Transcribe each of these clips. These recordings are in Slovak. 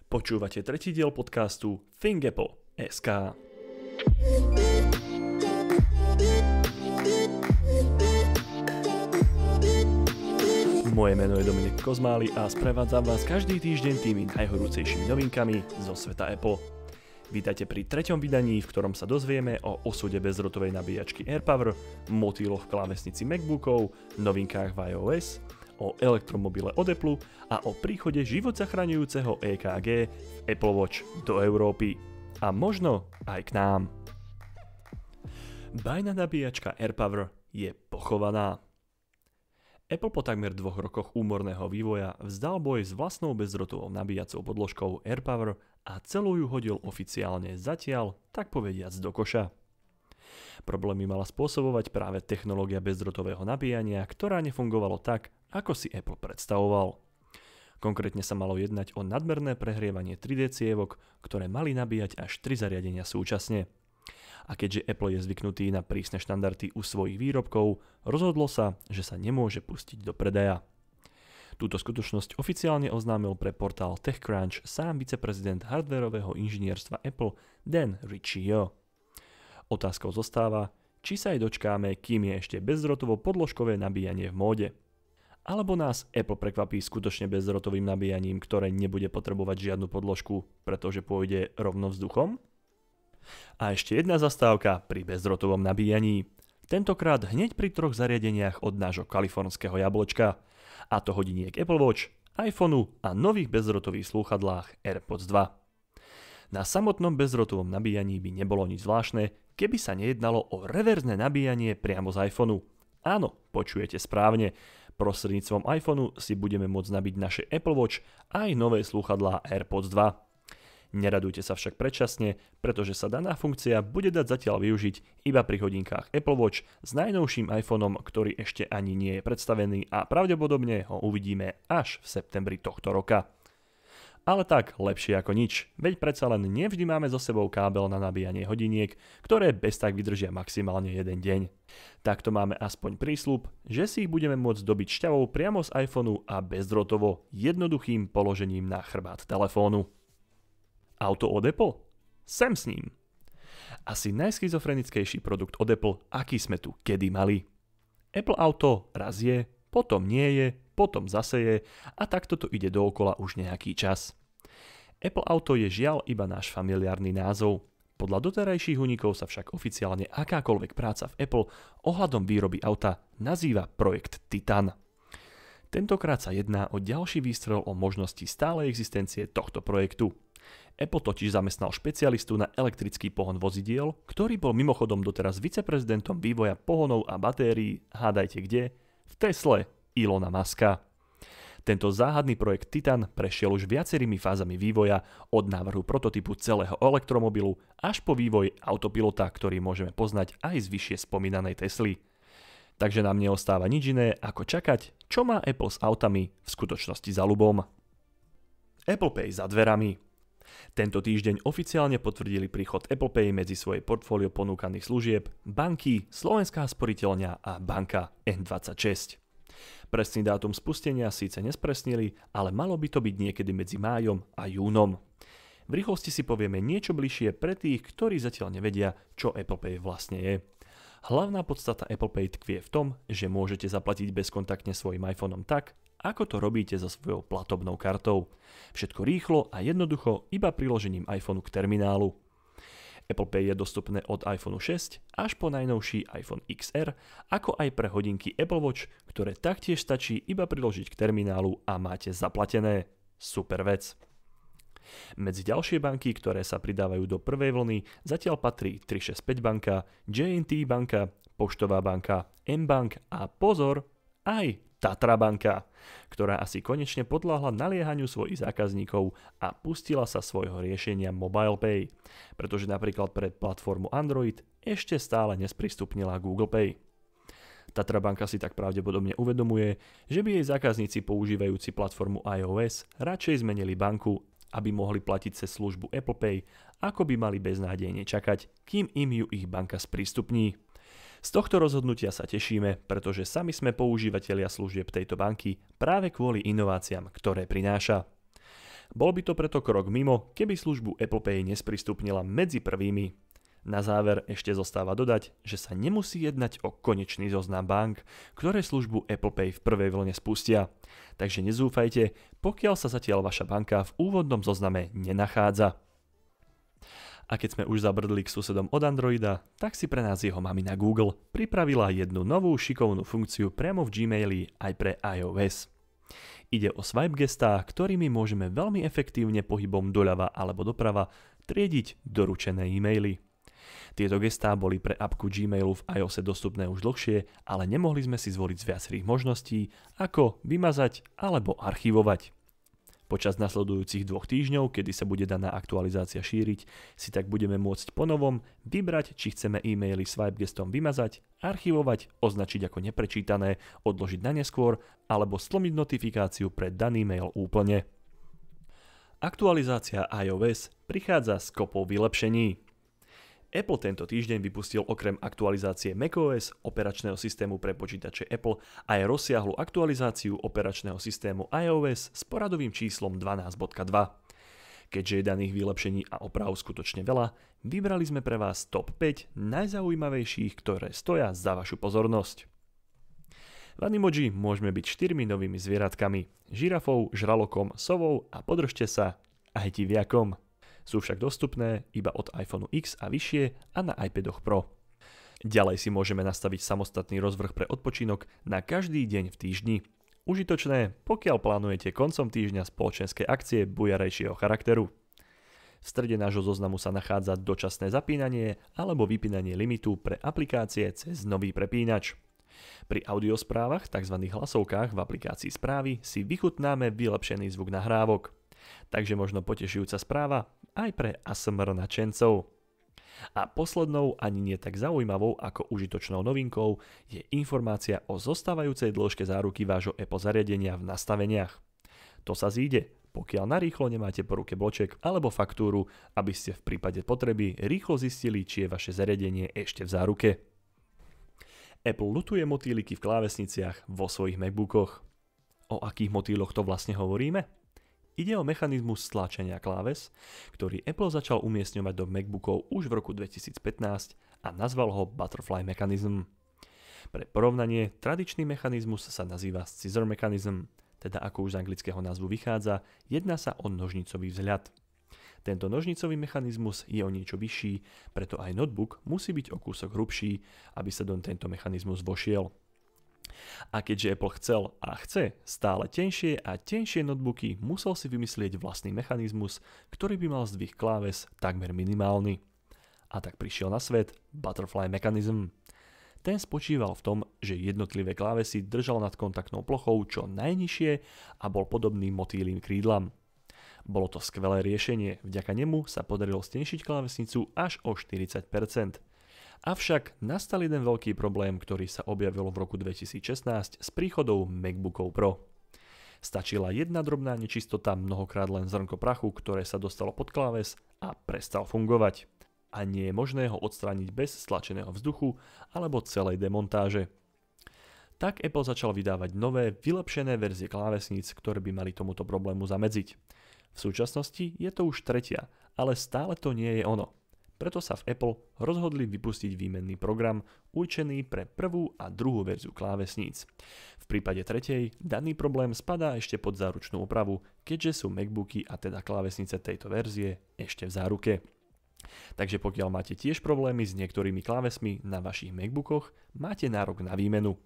Počúvate tretí diel podcastu ThinkApple.sk. Moje meno je Dominik Kozmály a sprevádzam vás každý týždeň tými najhorúcejšími novinkami zo sveta Apple. Vítajte pri treťom vydaní, v ktorom sa dozvieme o osude bezdrôtovej nabíjačky AirPower, motýloch v klávesnici MacBookov, novinkách v iOS, o elektromobile od Apple a o príchode život zachraňujúceho EKG v Apple Watch do Európy. A možno aj k nám. Bajná nabíjačka AirPower je pochovaná. Apple po takmer 2 rokoch úmorného vývoja vzdal boj s vlastnou bezdrôtovou nabíjacou podložkou AirPower a celú ju hodil oficiálne zatiaľ, tak povediac, do koša. Problémy mala spôsobovať práve technológia bezdrôtového nabíjania, ktorá nefungovalo tak, ako si Apple predstavoval. Konkrétne sa malo jednať o nadmerné prehrievanie 3D cievok, ktoré mali nabíjať až 3 zariadenia súčasne. A keďže Apple je zvyknutý na prísne štandardy u svojich výrobkov, rozhodlo sa, že sa nemôže pustiť do predaja. Túto skutočnosť oficiálne oznámil pre portál TechCrunch sám viceprezident hardwarového inžinierstva Apple Dan Riccio. Otázkou zostáva, či sa aj dočkáme, kým je ešte bezdrôtovo podložkové nabíjanie v móde. Alebo nás Apple prekvapí skutočne bezdrôtovým nabíjaním, ktoré nebude potrebovať žiadnu podložku, pretože pôjde rovno vzduchom? A ešte jedna zastávka pri bezdrôtovom nabíjaní. Tentokrát hneď pri 3 zariadeniach od nášho kalifornského jablčka. A to hodiniek Apple Watch, iPhoneu a nových bezdrôtových slúchadlách AirPods 2. Na samotnom bezdrôtovom nabíjaní by nebolo nič zvláštne, keby sa nejednalo o reverzné nabíjanie priamo z iPhoneu. Áno, počujete správne. Prostredníctvom iPhoneu si budeme môcť nabiť naše Apple Watch aj nové slúchadlá AirPods 2. Neradujte sa však predčasne, pretože sa daná funkcia bude dať zatiaľ využiť iba pri hodinkách Apple Watch s najnovším iPhoneom, ktorý ešte ani nie je predstavený a pravdepodobne ho uvidíme až v septembri tohto roka. Ale tak, lepšie ako nič, veď predsa len nevždy máme so sebou kábel na nabíjanie hodiniek, ktoré bez tak vydržia maximálne 1 deň. Takto máme aspoň prísľub, že si ich budeme môcť dobiť šťavou priamo z iPhoneu a bezdrôtovo jednoduchým položením na chrbát telefónu. Auto od Apple? Sem s ním! Asi najschizofrenickejší produkt od Apple, aký sme tu kedy mali. Apple Auto raz je, potom nie je, potom zase je a takto to ide dookola už nejaký čas. Apple Auto je žiaľ iba náš familiárny názov. Podľa doterajších únikov sa však oficiálne akákoľvek práca v Apple ohľadom výroby auta nazýva projekt Titan. Tentokrát sa jedná o ďalší výstrel o možnosti stálej existencie tohto projektu. Apple totiž zamestnal špecialistu na elektrický pohon vozidiel, ktorý bol mimochodom doteraz viceprezidentom vývoja pohonov a batérií, hádajte kde, v Tesle Elona Muska. Tento záhadný projekt Titan prešiel už viacerými fázami vývoja od návrhu prototypu celého elektromobilu až po vývoj autopilota, ktorý môžeme poznať aj z vyššie spomínanej Tesly. Takže nám neostáva nič iné ako čakať, čo má Apple s autami v skutočnosti za ľubom. Apple Pay za dverami. Tento týždeň oficiálne potvrdili príchod Apple Pay medzi svoje portfólio ponúkaných služieb banky Slovenská sporiteľňa a banka N26. Presný dátum spustenia síce nespresnili, ale malo by to byť niekedy medzi májom a júnom. V rýchlosti si povieme niečo bližšie pre tých, ktorí zatiaľ nevedia, čo Apple Pay vlastne je. Hlavná podstata Apple Pay tkvie v tom, že môžete zaplatiť bezkontaktne svojim iPhoneom tak, ako to robíte so svojou platobnou kartou. Všetko rýchlo a jednoducho iba priložením iPhoneu k terminálu. Apple Pay je dostupné od iPhone 6 až po najnovší iPhone XR, ako aj pre hodinky Apple Watch, ktoré taktiež stačí iba priložiť k terminálu a máte zaplatené. Super vec. Medzi ďalšie banky, ktoré sa pridávajú do prvej vlny, zatiaľ patrí 365 banka, J&T banka, Poštová banka, M-bank a pozor, aj Tatra banka, ktorá asi konečne podľahla naliehaniu svojich zákazníkov a pustila sa svojho riešenia Mobile Pay, pretože napríklad pre platformu Android ešte stále nesprístupnila Google Pay. Tatra banka si tak pravdepodobne uvedomuje, že by jej zákazníci používajúci platformu iOS radšej zmenili banku, aby mohli platiť cez službu Apple Pay, ako by mali beznádejne čakať, kým im ju ich banka sprístupní. Z tohto rozhodnutia sa tešíme, pretože sami sme používatelia služieb tejto banky práve kvôli inováciám, ktoré prináša. Bol by to preto krok mimo, keby službu Apple Pay nesprístupnila medzi prvými. Na záver ešte zostáva dodať, že sa nemusí jednať o konečný zoznam bank, ktoré službu Apple Pay v prvej vlne spustia. Takže nezúfajte, pokiaľ sa zatiaľ vaša banka v úvodnom zozname nenachádza. A keď sme už zabrdli k susedom od Androida, tak si pre nás jeho mamina Google pripravila jednu novú šikovnú funkciu priamo v Gmaili aj pre iOS. Ide o swipe gestá, ktorými môžeme veľmi efektívne pohybom doľava alebo doprava triediť doručené e-maily. Tieto gestá boli pre apku Gmailu v iOS dostupné už dlhšie, ale nemohli sme si zvoliť z viacerých možností, ako vymazať alebo archivovať. Počas nasledujúcich 2 týždňov, kedy sa bude daná aktualizácia šíriť, si tak budeme môcť ponovom vybrať, či chceme e-maily swipe gestom vymazať, archivovať, označiť ako neprečítané, odložiť na neskôr alebo stlmiť notifikáciu pre daný mail úplne. Aktualizácia iOS prichádza s kopou vylepšení. Apple tento týždeň vypustil okrem aktualizácie macOS, operačného systému pre počítače Apple, aj rozsiahlu aktualizáciu operačného systému iOS s poradovým číslom 12.2. Keďže je daných vylepšení a oprav skutočne veľa, vybrali sme pre vás top 5 najzaujímavejších, ktoré stoja za vašu pozornosť. V Animoji môžeme byť 4 novými zvieratkami: žirafou, žralokom, sovou a podržte sa, aj diviakom. Sú však dostupné iba od iPhone X a vyššie a na iPadoch Pro. Ďalej si môžeme nastaviť samostatný rozvrh pre odpočinok na každý deň v týždni. Užitočné, pokiaľ plánujete koncom týždňa spoločenské akcie bujarejšieho charakteru. V strede nášho zoznamu sa nachádza dočasné zapínanie alebo vypínanie limitu pre aplikácie cez nový prepínač. Pri audiosprávach, tzv. Hlasovkách v aplikácii správy, si vychutnáme vylepšený zvuk nahrávok. Takže možno potešujúca správa aj pre ASMR nadšencov. A poslednou, ani nie tak zaujímavou ako užitočnou novinkou, je informácia o zostávajúcej dĺžke záruky vášho Apple zariadenia v nastaveniach. To sa zíde, pokiaľ narýchlo nemáte po ruke bloček alebo faktúru, aby ste v prípade potreby rýchlo zistili, či je vaše zariadenie ešte v záruke. Apple lutuje motýliky v klávesniciach vo svojich MacBookoch. O akých motýloch to vlastne hovoríme? Ide o mechanizmus stlačenia kláves, ktorý Apple začal umiestňovať do MacBookov už v roku 2015 a nazval ho Butterfly Mechanism. Pre porovnanie, tradičný mechanizmus sa nazýva Scissor Mechanism, teda ako už z anglického názvu vychádza, jedná sa o nožnicový vzhľad. Tento nožnicový mechanizmus je o niečo vyšší, preto aj notebook musí byť o kúsok hrubší, aby sa do tento mechanizmus vošiel. A keďže Apple chcel a chce stále tenšie a tenšie notebooky, musel si vymyslieť vlastný mechanizmus, ktorý by mal zdvih kláves takmer minimálny. A tak prišiel na svet Butterfly Mechanism. Ten spočíval v tom, že jednotlivé klávesy držal nad kontaktnou plochou čo najnižšie a bol podobný motýlim krídlam. Bolo to skvelé riešenie, vďaka nemu sa podarilo stenšiť klávesnicu až o 40%. Avšak nastal jeden veľký problém, ktorý sa objavil v roku 2016 s príchodom MacBookov Pro. Stačila jedna drobná nečistota, mnohokrát len zrnko prachu, ktoré sa dostalo pod kláves a prestal fungovať. A nie je možné ho odstrániť bez stlačeného vzduchu alebo celej demontáže. Tak Apple začal vydávať nové, vylepšené verzie klávesníc, ktoré by mali tomuto problému zamedziť. V súčasnosti je to už tretia, ale stále to nie je ono. Preto sa v Apple rozhodli vypustiť výmenný program určený pre prvú a druhú verziu klávesníc. V prípade tretej daný problém spadá ešte pod záručnú opravu, keďže sú MacBooky a teda klávesnice tejto verzie ešte v záruke. Takže pokiaľ máte tiež problémy s niektorými klávesmi na vašich MacBookoch, máte nárok na výmenu.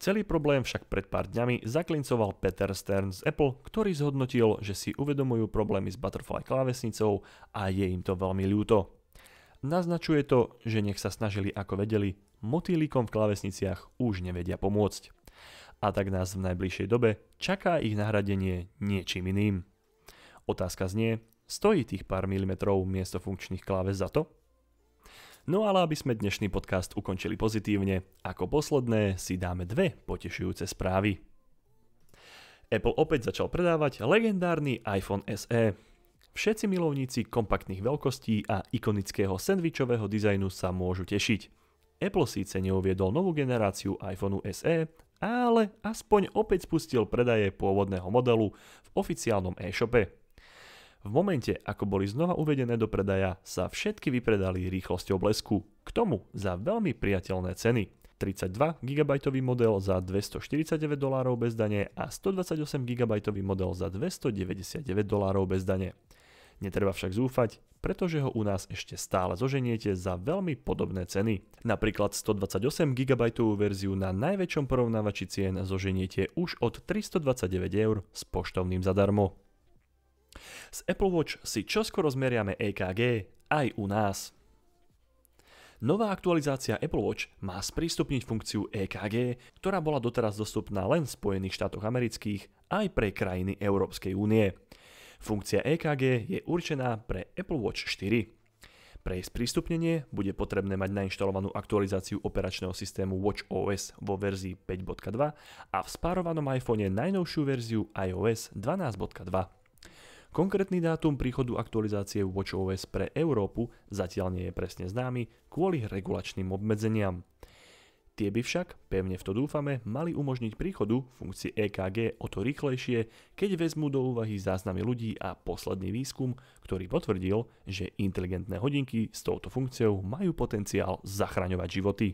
Celý problém však pred pár dňami zaklincoval Peter Stern z Apple, ktorý zhodnotil, že si uvedomujú problémy s Butterfly klávesnicou a je im to veľmi ľúto. Naznačuje to, že nech sa snažili ako vedeli, motýlikom v klávesniciach už nevedia pomôcť. A tak nás v najbližšej dobe čaká ich nahradenie niečím iným. Otázka znie, stojí tých pár milimetrov miesto funkčných kláves za to? No ale aby sme dnešný podcast ukončili pozitívne, ako posledné si dáme dve potešujúce správy. Apple opäť začal predávať legendárny iPhone SE. Všetci milovníci kompaktných veľkostí a ikonického sendvičového dizajnu sa môžu tešiť. Apple síce neuviedol novú generáciu iPhoneu SE, ale aspoň opäť spustil predaje pôvodného modelu v oficiálnom e-shope. V momente, ako boli znova uvedené do predaja, sa všetky vypredali rýchlosťou blesku. K tomu za veľmi priateľné ceny. 32 GB model za $249 bez dane a 128 GB model za $299 bez dane. Netreba však zúfať, pretože ho u nás ešte stále zoženiete za veľmi podobné ceny. Napríklad 128 GB verziu na najväčšom porovnávači cien zoženiete už od 329 € s poštovným zadarmo. Z Apple Watch si čoskoro zmeriame EKG aj u nás. Nová aktualizácia Apple Watch má sprístupniť funkciu EKG, ktorá bola doteraz dostupná len v Spojených štátoch amerických aj pre krajiny Európskej únie. Funkcia EKG je určená pre Apple Watch 4. Pre jej sprístupnenie bude potrebné mať nainštalovanú aktualizáciu operačného systému watchOS vo verzii 5.2 a v spárovanom iPhone najnovšiu verziu iOS 12.2. Konkrétny dátum príchodu aktualizácie watchOS pre Európu zatiaľ nie je presne známy kvôli regulačným obmedzeniam. Tie by však, pevne v to dúfame, mali umožniť príchodu funkcie EKG o to rýchlejšie, keď vezmú do úvahy záznamy ľudí a posledný výskum, ktorý potvrdil, že inteligentné hodinky s touto funkciou majú potenciál zachraňovať životy.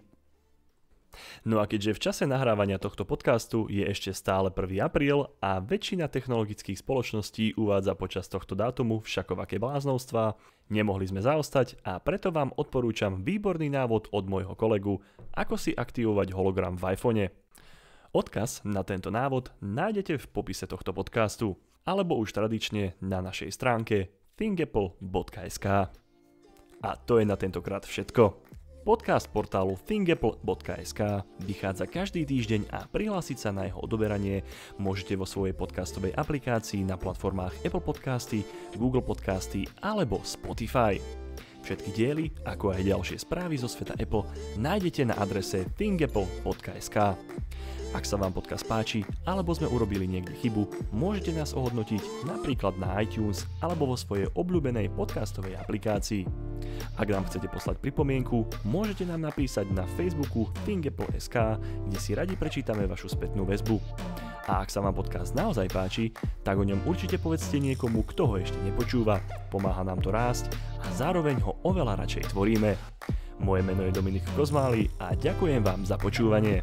No a keďže v čase nahrávania tohto podcastu je ešte stále 1. apríl a väčšina technologických spoločností uvádza počas tohto dátumu všakovaké bláznovstvá, nemohli sme zaostať a preto vám odporúčam výborný návod od môjho kolegu, ako si aktivovať hologram v iPhone. Odkaz na tento návod nájdete v popise tohto podcastu, alebo už tradične na našej stránke thingapple.sk. A to je na tentokrát všetko. Podcast portálu thingapple.sk vychádza každý týždeň a prihlásiť sa na jeho odoberanie môžete vo svojej podcastovej aplikácii na platformách Apple Podcasty, Google Podcasty alebo Spotify. Všetky diely, ako aj ďalšie správy zo sveta Apple nájdete na adrese thingapple.sk. Ak sa vám podcast páči, alebo sme urobili niekde chybu, môžete nás ohodnotiť napríklad na iTunes alebo vo svojej obľúbenej podcastovej aplikácii. Ak nám chcete poslať pripomienku, môžete nám napísať na Facebooku thingapple.sk, kde si radi prečítame vašu spätnú väzbu. A ak sa vám podcast naozaj páči, tak o ňom určite povedzte niekomu, kto ho ešte nepočúva, pomáha nám to rásť a zároveň ho oveľa radšej tvoríme. Moje meno je Dominik Kozmály a ďakujem vám za počúvanie.